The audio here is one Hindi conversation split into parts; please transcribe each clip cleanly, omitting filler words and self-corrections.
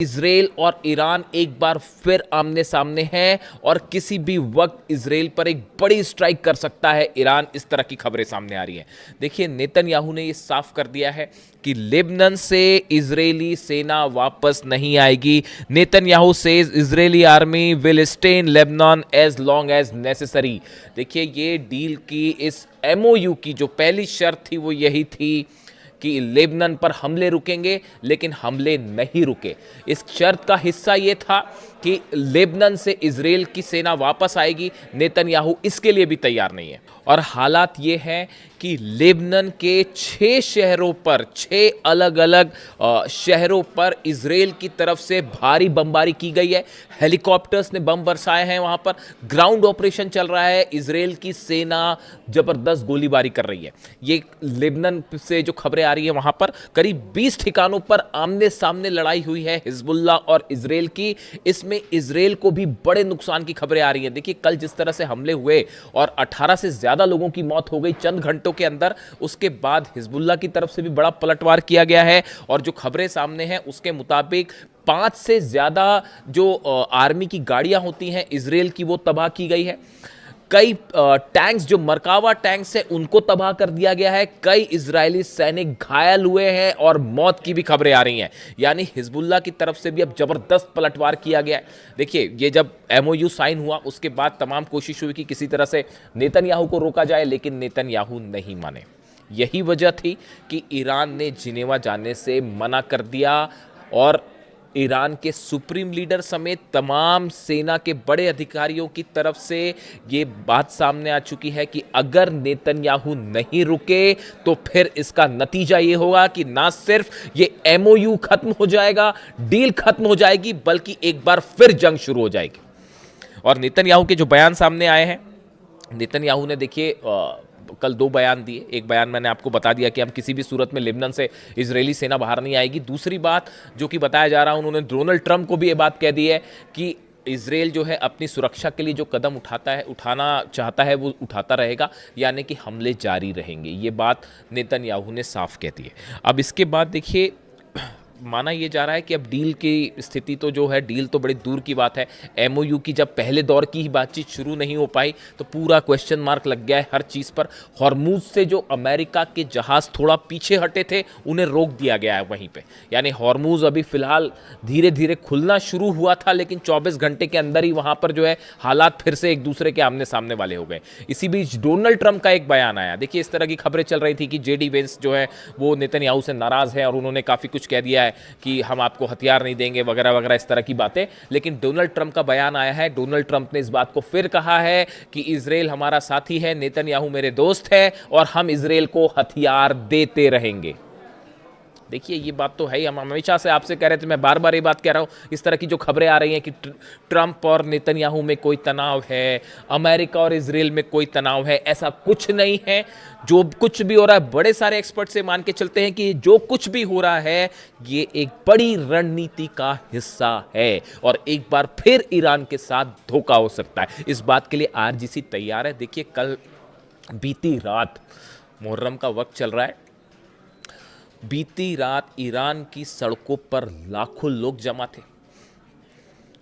इजराइल और ईरान एक बार फिर आमने सामने हैं और किसी भी वक्त इजराइल पर एक बड़ी स्ट्राइक कर सकता है ईरान। इस तरह की खबरें सामने आ रही हैं। देखिए, नेतन्याहू ने ये साफ कर दिया है कि लेबनान से इजरायली सेना वापस नहीं आएगी। Netanyahu says Israeli army will stay in Lebanon as long as necessary. देखिए, ये डील की इस एमओयू की जो पहली शर्त थी वो यही थी कि लेबनान पर हमले रुकेंगे, लेकिन हमले नहीं रुके। इस शर्त का हिस्सा यह था कि लेबनान से इजराइल की सेना वापस आएगी। नेतन्याहू इसके लिए भी तैयार नहीं है और हालात ये हैं कि लेबनान के 6 शहरों पर, 6 अलग अलग शहरों पर इजराइल की तरफ से भारी बमबारी की गई है। हेलीकॉप्टर्स ने बम बरसाए हैं, वहां पर ग्राउंड ऑपरेशन चल रहा है। इजराइल की सेना जबरदस्त गोलीबारी कर रही है। ये लेबनान से जो खबरें आ रही है, वहां पर करीब 20 ठिकानों पर आमने सामने लड़ाई हुई है हिजबुल्लाह और इजराइल की। इसमें इजराइल को भी बड़े नुकसान की खबरें आ रही हैं। देखिए, कल जिस तरह से हमले हुए और 18 से ज्यादा लोगों की मौत हो गई चंद घंटों के अंदर, उसके बाद हिजबुल्लाह की तरफ से भी बड़ा पलटवार किया गया है और जो खबरें सामने हैं उसके मुताबिक 5 से ज्यादा जो आर्मी की गाड़ियां होती हैं इजराइल की, वो तबाह की गई है। कई टैंक्स, जो मरकावा टैंक्स है, उनको तबाह कर दिया गया है। कई इजरायली सैनिक घायल हुए हैं और मौत की भी खबरें आ रही हैं। यानी हिजबुल्लाह की तरफ से भी अब जबरदस्त पलटवार किया गया है। देखिए, ये जब एमओयू साइन हुआ उसके बाद तमाम कोशिश हुई कि किसी तरह से नेतन्याहू को रोका जाए, लेकिन नेतन्याहू नहीं माने। यही वजह थी कि ईरान ने जिनेवा जाने से मना कर दिया और ईरान के सुप्रीम लीडर समेत तमाम सेना के बड़े अधिकारियों की तरफ से ये बात सामने आ चुकी है कि अगर नेतन्याहू नहीं रुके तो फिर इसका नतीजा ये होगा कि ना सिर्फ ये एमओयू खत्म हो जाएगा, डील खत्म हो जाएगी, बल्कि एक बार फिर जंग शुरू हो जाएगी। और नेतन्याहू के जो बयान सामने आए हैं, नेतन्याहू ने देखिए कल 2 बयान दिए। एक बयान मैंने आपको बता दिया कि हम किसी भी सूरत में लेबनान से इजरायली सेना बाहर नहीं आएगी। दूसरी बात जो कि बताया जा रहा है, उन्होंने डोनाल्ड ट्रंप को भी ये बात कह दी है कि इजराइल जो है अपनी सुरक्षा के लिए जो कदम उठाना चाहता है वो उठाता रहेगा, यानी कि हमले जारी रहेंगे। ये बात नेतन्याहू ने साफ कह दी है। अब इसके बाद देखिए, माना यह जा रहा है कि अब डील की स्थिति तो जो है, डील तो बड़ी दूर की बात है। एमओयू की जब पहले दौर की ही बातचीत शुरू नहीं हो पाई तो पूरा क्वेश्चन मार्क लग गया है हर चीज़ पर। हॉर्मूज से जो अमेरिका के जहाज़ थोड़ा पीछे हटे थे, उन्हें रोक दिया गया है वहीं पे। यानी हॉर्मूज अभी फ़िलहाल धीरे धीरे खुलना शुरू हुआ था, लेकिन 24 घंटे के अंदर ही वहाँ पर जो है हालात फिर से एक दूसरे के आमने सामने वाले हो गए। इसी बीच डोनाल्ड ट्रंप का एक बयान आया। देखिए, इस तरह की खबरें चल रही थी कि जेडी वेंस जो है वो नेतन्याहू से नाराज़ है और उन्होंने काफ़ी कुछ कह दिया है कि हम आपको हथियार नहीं देंगे वगैरह वगैरह, इस तरह की बातें। लेकिन डोनाल्ड ट्रंप का बयान आया है। डोनाल्ड ट्रंप ने इस बात को फिर कहा है कि इजराइल हमारा साथी है, नेतन्याहू मेरे दोस्त है और हम इजराइल को हथियार देते रहेंगे। देखिए, ये बात तो है ही। हम हमेशा से आपसे कह रहे थे, मैं बार बार ये बात कह रहा हूँ। इस तरह की जो खबरें आ रही हैं कि ट्रंप और नेतन्याहू में कोई तनाव है, अमेरिका और इजराइल में कोई तनाव है, ऐसा कुछ नहीं है। जो कुछ भी हो रहा है, बड़े सारे एक्सपर्ट से मान के चलते हैं कि जो कुछ भी हो रहा है ये एक बड़ी रणनीति का हिस्सा है और एक बार फिर ईरान के साथ धोखा हो सकता है। इस बात के लिए आरजीसी तैयार है। देखिए, कल बीती रात मुहर्रम का वक्त चल रहा है। बीती रात ईरान की सड़कों पर लाखों लोग जमा थे,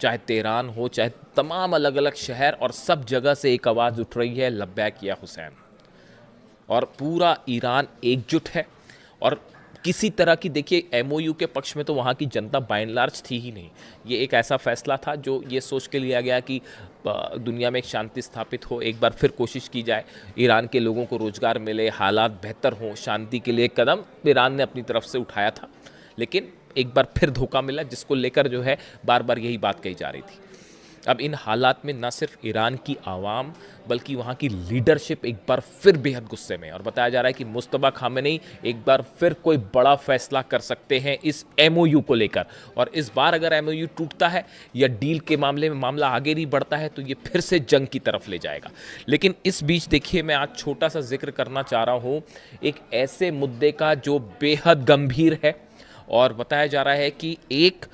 चाहे तेहरान हो, चाहे तमाम अलग अलग शहर, और सब जगह से एक आवाज़ उठ रही है, लब्बैक या हुसैन। और पूरा ईरान एकजुट है और किसी तरह की, देखिए, एमओयू के पक्ष में तो वहाँ की जनता बाय एंड लार्ज थी ही नहीं। ये एक ऐसा फैसला था जो ये सोच के लिया गया कि दुनिया में एक शांति स्थापित हो, एक बार फिर कोशिश की जाए, ईरान के लोगों को रोज़गार मिले, हालात बेहतर हों, शांति के लिए एक कदम ईरान ने अपनी तरफ से उठाया था। लेकिन एक बार फिर धोखा मिला, जिसको लेकर जो है बार बार यही बात कही जा रही थी। अब इन हालात में न सिर्फ ईरान की आवाम बल्कि वहाँ की लीडरशिप एक बार फिर बेहद गुस्से में है और बताया जा रहा है कि मुस्तफा खामेनी एक बार फिर कोई बड़ा फैसला कर सकते हैं इस एमओयू को लेकर। और इस बार अगर एमओयू टूटता है या डील के मामले में मामला आगे नहीं बढ़ता है तो ये फिर से जंग की तरफ ले जाएगा। लेकिन इस बीच देखिए, मैं आज छोटा सा जिक्र करना चाह रहा हूँ एक ऐसे मुद्दे का जो बेहद गंभीर है और बताया जा रहा है कि एक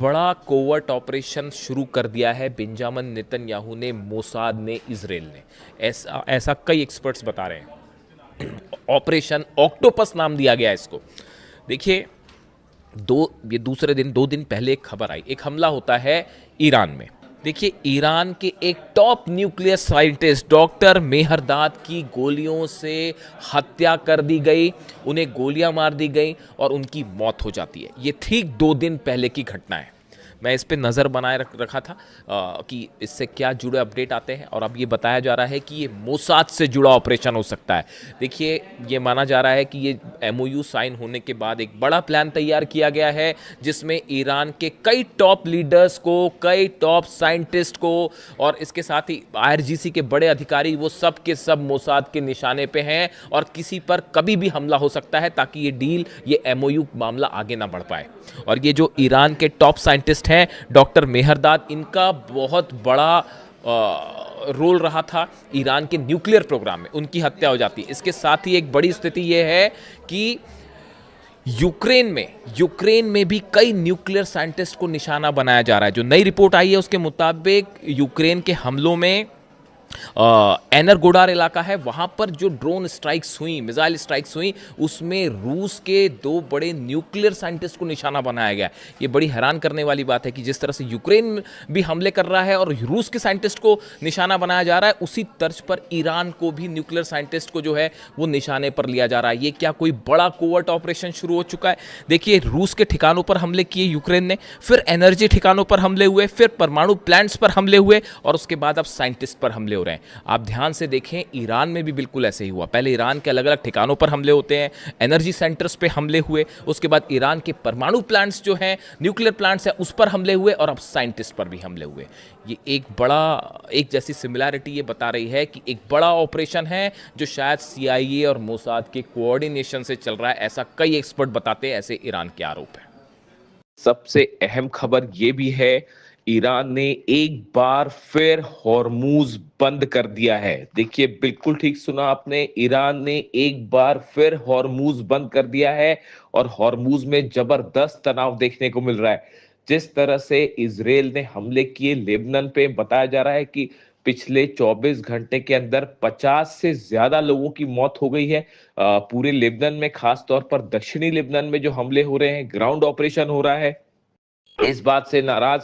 बड़ा कोवर्ट ऑपरेशन शुरू कर दिया है बेंजामिन नेतन्याहू ने, मोसाद ने, इजराइल ने। ऐसा कई एक्सपर्ट्स बता रहे हैं। ऑपरेशन ऑक्टोपस नाम दिया गया है इसको। देखिए, ये दूसरे दिन 2 दिन पहले एक खबर आई, एक हमला होता है ईरान में। देखिए, ईरान के एक top nuclear scientist doctor Mehrdad की गोलियों से हत्या कर दी गई, उन्हें गोलियां मार दी गई और उनकी मौत हो जाती है। ये ठीक 2 दिन पहले की घटना है। मैं इस पे नज़र बनाए रखा था कि इससे क्या जुड़े अपडेट आते हैं, और अब ये बताया जा रहा है कि ये मोसाद से जुड़ा ऑपरेशन हो सकता है। देखिए, ये माना जा रहा है कि ये एमओयू साइन होने के बाद एक बड़ा प्लान तैयार किया गया है, जिसमें ईरान के कई टॉप लीडर्स को, कई टॉप साइंटिस्ट को, और इसके साथ ही आईआरजीसी के बड़े अधिकारी, वो सब के सब मोसाद के निशाने पे हैं और किसी पर कभी भी हमला हो सकता है, ताकि ये डील, ये एमओयू मामला आगे ना बढ़ पाए। और ये जो ईरान के टॉप साइंटिस्ट हैं डॉक्टर मेहरदाद, इनका बहुत बड़ा रोल रहा था ईरान के न्यूक्लियर प्रोग्राम में, उनकी हत्या हो जाती है। इसके साथ ही एक बड़ी स्थिति यह है कि यूक्रेन में भी कई न्यूक्लियर साइंटिस्ट को निशाना बनाया जा रहा है। जो नई रिपोर्ट आई है उसके मुताबिक यूक्रेन के हमलों में एनरगोडार इलाका है, वहां पर जो ड्रोन स्ट्राइक्स हुई, मिसाइल स्ट्राइक्स हुई, उसमें रूस के 2 बड़े न्यूक्लियर साइंटिस्ट को निशाना बनाया गया। ये बड़ी हैरान करने वाली बात है कि जिस तरह से यूक्रेन भी हमले कर रहा है और रूस के साइंटिस्ट को निशाना बनाया जा रहा है, उसी तर्ज पर ईरान को भी न्यूक्लियर साइंटिस्ट को जो है वो निशाने पर लिया जा रहा है। ये क्या कोई बड़ा कोवर्ट ऑपरेशन शुरू हो चुका है? देखिए, रूस के ठिकानों पर हमले किए यूक्रेन ने, फिर एनर्जी ठिकानों पर हमले हुए, फिर परमाणु प्लांट्स पर हमले हुए, और उसके बाद अब साइंटिस्ट पर हमले हो रहे हैं। आप ध्यान से देखें, ईरान में भी बिल्कुल ऐसे ही हुआ। पहले ईरान के अलग अलग ठिकानों पर हमले होते हैं, एनर्जी सेंटर्स पे हमले हुए, उसके बाद ईरान के परमाणु प्लांट्स जो हैं, न्यूक्लियर प्लांट्स हैं, उस पर हमले हुए, और अब साइंटिस्ट पर भी हमले हुए। ये एक जैसी सिमिलैरिटी ये बता रही है कि एक बड़ा ऑपरेशन है जो शायद सीआईए और मोसाद के कोऑर्डिनेशन से चल रहा है, ऐसा कई एक्सपर्ट बताते हैं, ऐसे ईरान के आरोप हैं। सबसे अहम खबर यह भी है, ईरान ने एक बार फिर हॉर्मूज बंद कर दिया है। देखिए, बिल्कुल ठीक सुना आपने, ईरान ने एक बार फिर हॉर्मूज बंद कर दिया है, और हॉर्मूज में जबरदस्त तनाव देखने को मिल रहा है। जिस तरह से इजराइल ने हमले किए लेबनान पे, बताया जा रहा है कि पिछले 24 घंटे के अंदर 50 से ज्यादा लोगों की मौत हो गई है पूरे लेबनान में, खास तौर पर दक्षिणी लेबनान में जो हमले हो रहे हैं, ग्राउंड ऑपरेशन हो रहा है। इस बात से नाराज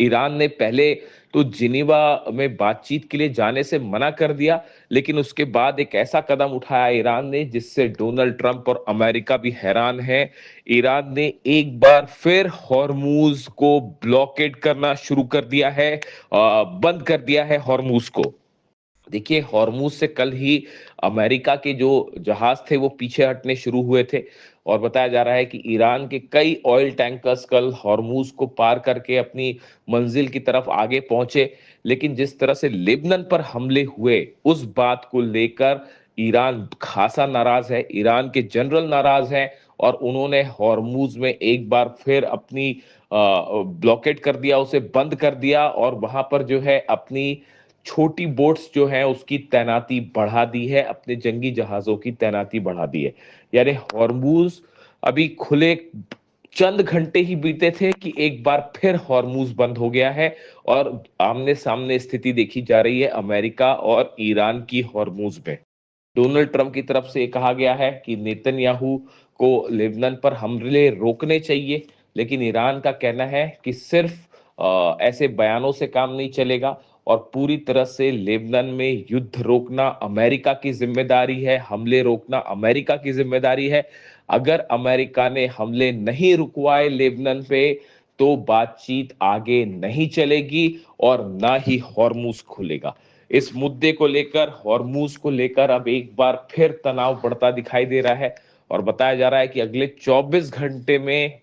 ईरान ने पहले तो जिनीवा में बातचीत के लिए जाने से मना कर दिया, लेकिन उसके बाद एक ऐसा कदम उठाया ईरान ने जिससे डोनाल्ड ट्रंप और अमेरिका भी हैरान है। ईरान ने एक बार फिर हॉर्मूज को ब्लॉकेड करना शुरू कर दिया है, बंद कर दिया है हॉर्मूज को। देखिए, हॉर्मूज से कल ही अमेरिका के जो जहाज थे वो पीछे हटने शुरू हुए थे, और बताया जा रहा है कि ईरान के कई ऑयल टैंकर्स कल हॉर्मूज को पार करके अपनी मंजिल की तरफ आगे पहुंचे। लेकिन जिस तरह से लेबनान पर हमले हुए, उस बात को लेकर ईरान खासा नाराज है, ईरान के जनरल नाराज हैं, और उन्होंने हॉर्मूज में एक बार फिर अपनी ब्लॉकेट कर दिया, उसे बंद कर दिया, और वहां पर जो है अपनी छोटी बोट्स जो है उसकी तैनाती बढ़ा दी है, अपने जंगी जहाजों की तैनाती बढ़ा दी है। यानी हॉर्मूज अभी खुले चंद घंटे ही बीते थे कि एक बार फिर हॉर्मूज बंद हो गया है, और आमने सामने स्थिति देखी जा रही है अमेरिका और ईरान की हॉर्मूज में। डोनाल्ड ट्रंप की तरफ से कहा गया है कि नेतन्याहू को लेबनान पर हमले रोकने चाहिए, लेकिन ईरान का कहना है कि सिर्फ ऐसे बयानों से काम नहीं चलेगा, और पूरी तरह से लेबनान में युद्ध रोकना अमेरिका की जिम्मेदारी है, हमले रोकना अमेरिका की जिम्मेदारी है। अगर अमेरिका ने हमले नहीं रुकवाए लेबनान पे, तो बातचीत आगे नहीं चलेगी और ना ही हॉर्मूज खुलेगा। इस मुद्दे को लेकर, हॉर्मूज को लेकर अब एक बार फिर तनाव बढ़ता दिखाई दे रहा है, और बताया जा रहा है कि अगले 24 घंटे में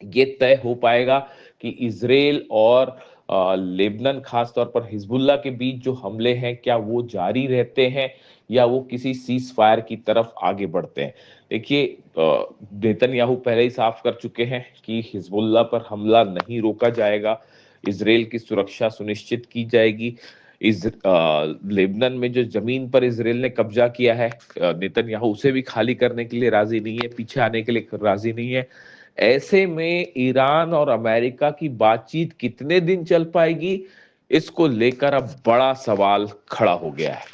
ये तय हो पाएगा कि इजराइल और लेबनान, खास तौर पर हिजबुल्लाह के बीच जो हमले हैं, क्या वो जारी रहते हैं या वो किसी सीज फायर की तरफ आगे बढ़ते हैं। देखिए, नेतन्याहू पहले ही साफ कर चुके हैं कि हिजबुल्लाह पर हमला नहीं रोका जाएगा, इजराइल की सुरक्षा सुनिश्चित की जाएगी। लेबनान में जो जमीन पर इजराइल ने कब्जा किया है, नेतन्याहू उसे भी खाली करने के लिए राजी नहीं है, पीछे आने के लिए राजी नहीं है। ऐसे में ईरान और अमेरिका की बातचीत कितने दिन चल पाएगी, इसको लेकर अब बड़ा सवाल खड़ा हो गया है।